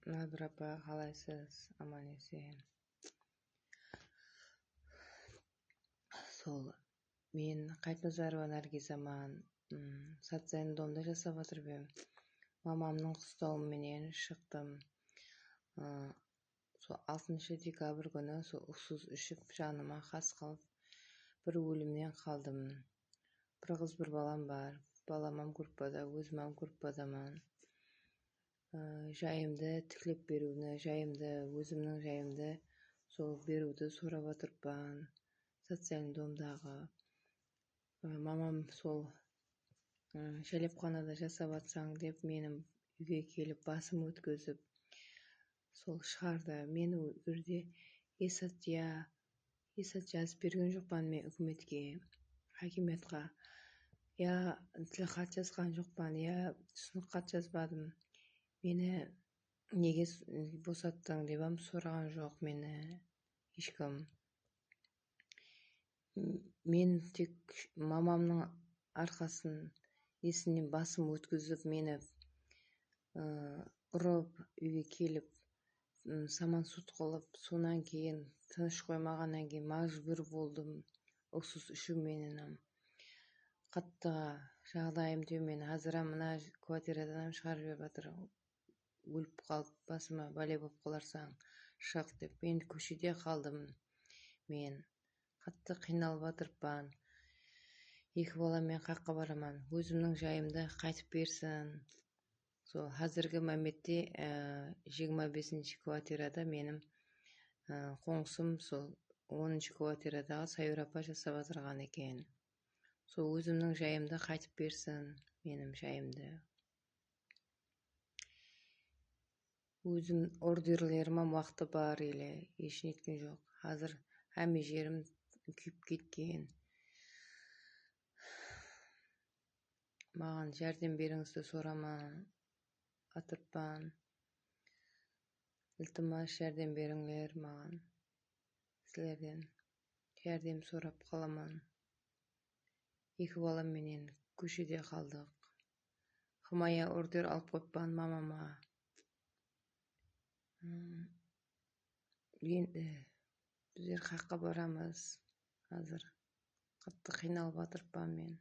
Надыр апа, қалайсыз? Аман есен. Сол мен Қайтназарова Наргизаман социальный домда жасап отырып ем. Мамамның қыстауыменен шықтым. Сол 6 декабрь күні сол ұқсыз ішіп жаныма қас қылып бір өлімнен қалдым. Бір қыз бір балам бар. Баламам группада, өзімам группадаман. Жайымды тіклеп беруіні, өзімнің жайымды сол беруді сұрап отырпан. Социальный домдағы мамам сол шәлепханада жасап атсаң деп менің үйге келіп басым өткізіп сол шығарды. Мен өрде есат жазып берген жоқпан мен үкіметке, хакиметқа. Тілі хат жазған жоқпан, түсінік хат жазбадым. Мені неге босаттың дебам сұраған жоқ мені ешкім. Мен тек мамамның арқасын есінен басым өткізіп, мені ұрып, үйге келіп, саман сут қылып, сонан кейін тыныш қоймағаннан кейін мажбүр болдым ұқсыз ішуменен. Қаттыға жағдайым төмен. Қазір мына квартирадан шығарып жіберіп жатыр. Өліп қалып, басыма бәле болып қаларсаң, шық деп. Мен көшеде қалдым. Мен қатты қиналып жатырпан. 2 баламен қаққа бараман. Өзімнің жайымды қайтып берсін. Сол қазіргі мәметте 25 квартирада менің қоңсым сол 10 квартирадағы Сайыр апа жасап отырған екен. Сол өзімнің жайымды қайтып берсін, менің жайымды. Өзім ордерлерім уақыты бар еле, ешін еткен жоқ. Қазір әме жерім күйіп кеткен. Маған жәрдем беріңізді сораман атырпан. Iltimos жәрдем беріңлер маған. Сілерден жәрдем сорап қаламан. 2 баламенен көшеде қалдық. Хымая ордер алып қойпан мамама. Енді біздер қаққа барамыз. Қазір қатты қиналып жатырпан мен.